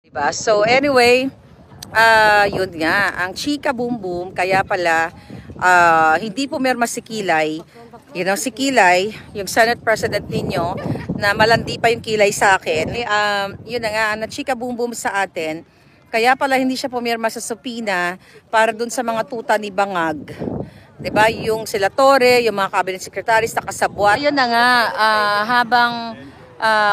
Diba? So anyway, yun nga, ang chika boom boom, kaya pala hindi pumirma si Kilay. You know, si Kilay, yung Senate President ninyo, na malandi pa yung Kilay sa akin. Yun na nga, na chika boom boom sa atin. Kaya pala hindi siya pumirma sa subpoena para dun sa mga tuta ni Bangag. 'Di ba? Yung sila Torre, yung mga cabinet secretaries nakasabwat. Ayun na nga, habang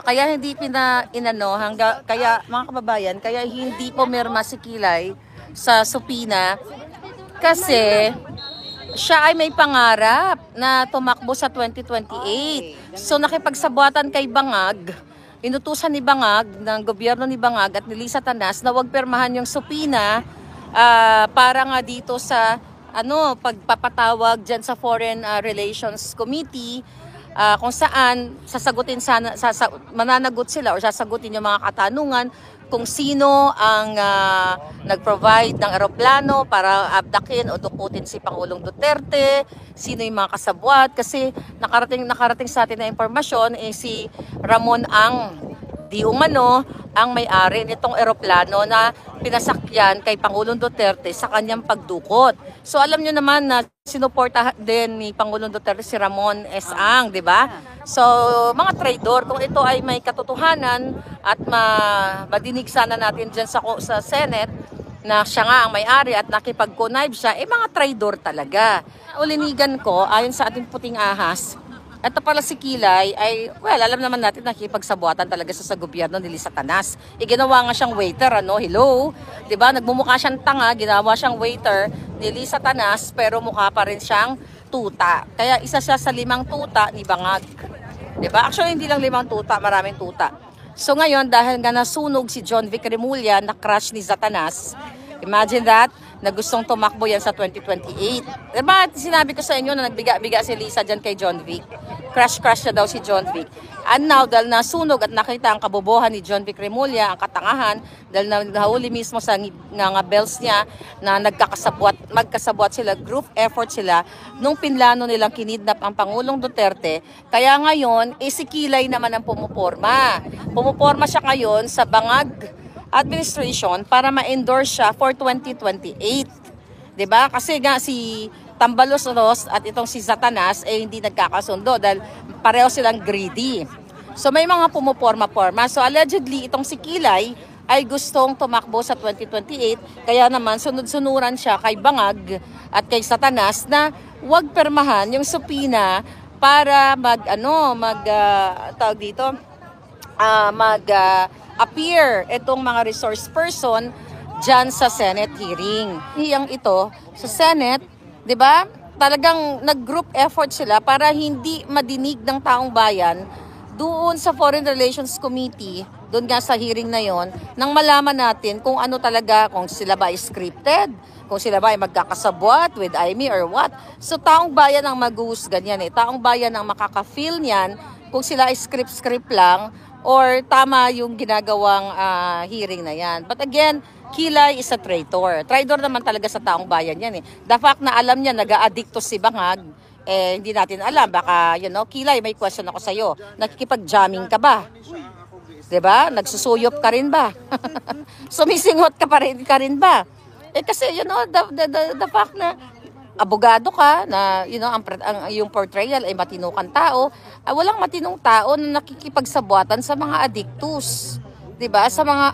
kaya hindi kaya mga kababayan, kaya hindi pumirma si Kilay sa subpoena kasi siya ay may pangarap na tumakbo sa 2028. So nakipagsabuatan kay Bangag, inutusan ni Bangag, ng gobyerno ni Bangag at ni Lisa Tanas na wag pirmahan yung subpoena para nga dito sa pagpapatawag dyan sa Foreign Relations Committee, kung saan sasagutin mananagot sila o sasagutin yung mga katanungan kung sino ang nag-provide ng eroplano para abdakin o dukutin si Pangulong Duterte, sino yung mga kasabwat, kasi nakarating sa atin na impormasyon si Ramon ang di umano ang may-ari nitong eroplano na pinasakyan kay Pangulong Duterte sa kanyang pagdukot. So alam nyo naman na sinuporta din ni Pangulong Duterte si Ramon S. Ang, di ba? So mga traidor, kung ito ay may katotohanan at madinig sana natin dyan sa Senate na siya nga ang may-ari at nakipag-connive siya, mga traidor talaga. Ulinigan ko, ayon sa ating puting ahas, ito pala si Kilay ay, alam naman natin nakipagsabuatan talaga sa gobyerno ni Lisa Tanas. Ginawa nga siyang waiter, hello? Diba? Nagmumukha siyang tanga, ginawa siyang waiter ni Lisa Tanas, pero mukha pa rin siyang tuta. Kaya isa siya sa 5 tuta ni Bangag. Diba? Actually, hindi lang 5 tuta, maraming tuta. So ngayon, dahil nga nasunog si John Vic Remulla na crush ni Satanas, imagine that, na gustong tumakbo yan sa 2028. Diba, sinabi ko sa inyo na nagbiga-biga si Lisa dyan kay John Vic. Crush na daw si John Vic. And now, dahil nasunog at nakita ang kabobohan ni John Vic Remulla, ang katangahan, dahil nahuli mismo sa nga bells niya na magkasabwat sila, group effort sila, nung pinlano nilang kinidnap ang Pangulong Duterte. Kaya ngayon, si Kilay naman ang pumuporma. Pumuporma siya ngayon sa Bangag administration para ma-endorse siya for 2028. 'Di ba? Kasi nga si Tambalos Ros at itong si Satanas hindi nagkakasundo dahil pareho silang greedy. So may mga pumuporma-porma. So allegedly itong si Kilay ay gustong tumakbo sa 2028, kaya naman sunod-sunuran siya kay Bangag at kay Satanas na wag permahan yung subpoena para appear itong mga resource person dyan sa Senate hearing. Hiyang ito sa Senate, 'di ba? Talagang nag-group effort sila para hindi madinig ng taong bayan doon sa Foreign Relations Committee, doon nga sa hearing na yon, nang malaman natin kung ano talaga, kung sila ba ay scripted, kung sila ba ay magkakasabwat with Amy or what. So taong bayan ang mag-uusgan yan taong bayan ang makaka-feel niyan kung sila ay script lang or tama yung ginagawang hearing na yan. But again, Kilay is a traitor. Traitor naman talaga sa taong bayan yan The fact na alam niya nag-a-addicto si Bangag, hindi natin alam. Baka, Kilay, may question ako sa'yo. Nakikipag-jamming ka ba? Diba? Nagsusuyop ka rin ba? Sumisingot ka rin ba? Kasi, the fact na abogado ka na yung portrayal ay matinong tao, walang matinong tao na nakikipagsabuatan sa mga addictus, 'di ba? Sa mga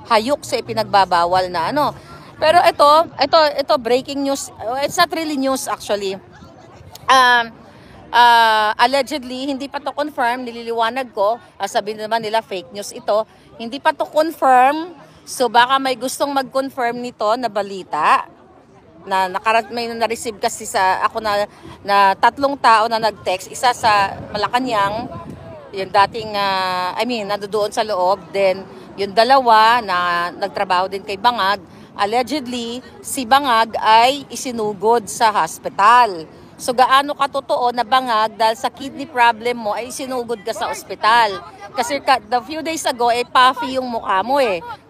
hayok sa ipinagbabawal na Pero ito breaking news. It's not really news actually. Allegedly, hindi pa to confirm, nililiwanag ko, sabihin naman nila fake news ito, hindi pa to confirm. So baka may gustong mag-confirm nito na balita na may na-receive kasi sa ako na 3 tao na nag-text, isa sa Malacanang, yung dating nandoon sa loob, then yung 2 na nagtrabaho din kay Bangag, allegedly si Bangag ay isinugod sa hospital. So gaano katotoo na Bangag dahil sa kidney problem mo ay sinugod ka sa ospital? Kasi the few days ago puffy yung mukha mo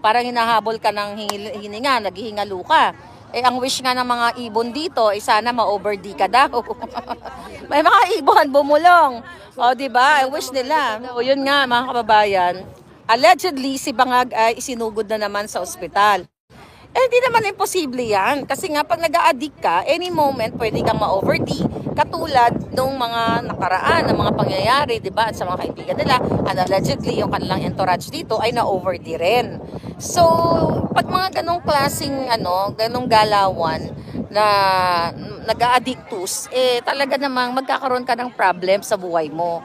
Parang hinahabol ka ng hininga, naghihingalo ka. Ang wish nga ng mga ibon dito sana ma-over-D ka daw. May mga ibon bumulong. O, di ba? Ang wish nila. So, yun nga mga kababayan. allegedly si Bangag ay isinugod na naman sa ospital. Eh, hindi naman imposible yan. Kasi nga, pag nag-a-addict ka, any moment, pwede kang ma-OVD. Katulad nung mga nakaraan, ng mga pangyayari, di ba? At sa mga kaibigan nila, and allegedly, yung kanilang entourage dito ay na-OVD rin. So, pag mga ganong klaseng, ganong galawan na nag-a-addictus, eh, talaga namang magkakaroon ka ng problem sa buhay mo.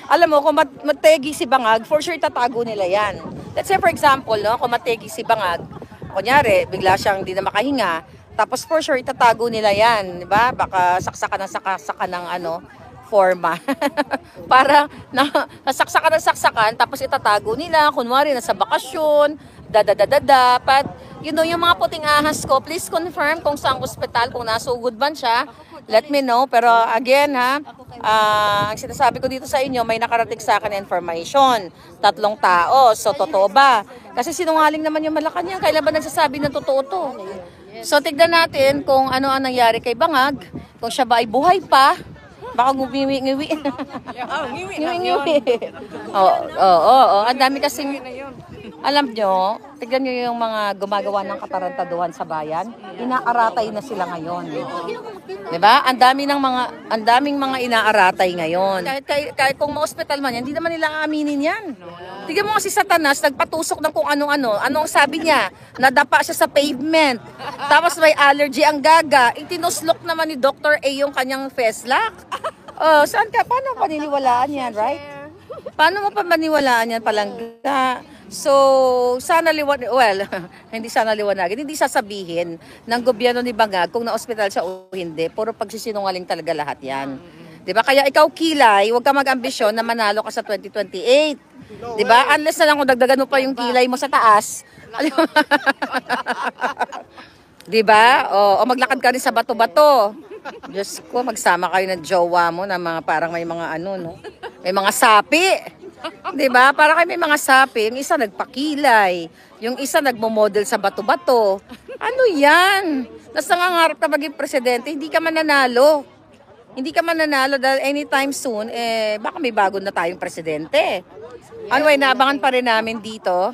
Alam mo, kung mategi si Bangag, for sure tatago nila yan. Let's say, for example, no, kung mategi si Bangag, kunyari, bigla siyang hindi na makahinga, tapos for sure, itatago nila yan, di ba? Baka saksakan ng forma. Para saksakan, tapos itatago nila, kunwari, nasa bakasyon, dapat, yung mga puting ahas ko, please confirm kung saan ospital, kung nasugod man siya, let me know. Pero again, ang sinasabi ko dito sa inyo, may nakarating sa akin information. 3 tao. So, totoo ba? Kasi sinungaling naman yung Malacanang. Kailan ba nagsasabi ng totoo to? So, tignan natin kung ano ang nangyari kay Bangag. Kung siya ba ay buhay pa. Baka nguwi-ngiwi. Ngiwi-ngiwi. Oo. Ang dami kasing... Alam nyo, tignan nyo yung mga gumagawa ng katarantaduhan sa bayan. Inaaratay na sila ngayon. Diba? Ang daming mga inaaratay ngayon. Kahit kung ma-hospital man yan, hindi naman nila aaminin yan. Tignan mo si Satanas, nagpatusok ng kung ano-ano. Ano ang sabi niya? Nadapa siya sa pavement. Tapos may allergy ang gaga. Itinuslok naman ni Dr. A yung kanyang feslak. Saan ka? Paano paniniwalaan yan, right? Paano mo pa maniwalaan yan palangga? So, hindi sana liwanagin, hindi sasabihin ng gobyerno ni Bangag kung na-hospital siya o hindi. Puro pagsisinungaling talaga lahat yan. Diba? Kaya ikaw, Kilay, huwag ka mag-ambisyon na manalo ka sa 2028. Diba? Unless na lang kung dagdagan mo pa yung kilay mo sa taas. Diba? O maglakad ka rin sa bato-bato. Diyos ko, magsama kayo ng jowa mo na mga parang may mga may mga sapi. Diba? Para kayo may mga sapi. Yung isa nagpakilay. Yung isa nagmo-model sa bato-bato. Ano yan? Nasa nangangarap ka maging presidente, hindi ka mananalo. Hindi ka mananalo dahil anytime soon, baka may bago na tayong presidente. Anyway, naabangan pa rin namin dito.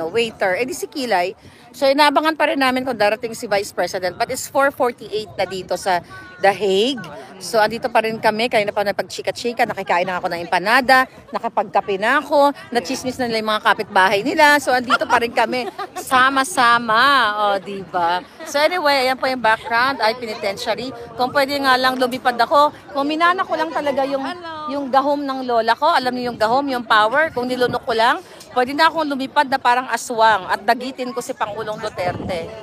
Waiter. Di si Kilay. So, inaabangan pa rin namin kung darating si Vice President. But it's 4:48 na dito sa The Hague. So, andito pa rin kami. Kanina pa napag-chika-chika. Nakikain na ako ng empanada. Nakapagkape na ako. Nachismis na nila yung mga kapitbahay nila. So, andito pa rin kami. Sama-sama. Diba? So, anyway, ayan po yung background. Ay, penitentiary. Kung pwede nga lang lumipad ako. Kung minana ko lang talaga yung gahom ng lola ko. Alam niyo yung gahom, yung power. Kung nilunok ko lang, pwede na akong lumipad na parang aswang at dagitin ko si Pangulong Duterte.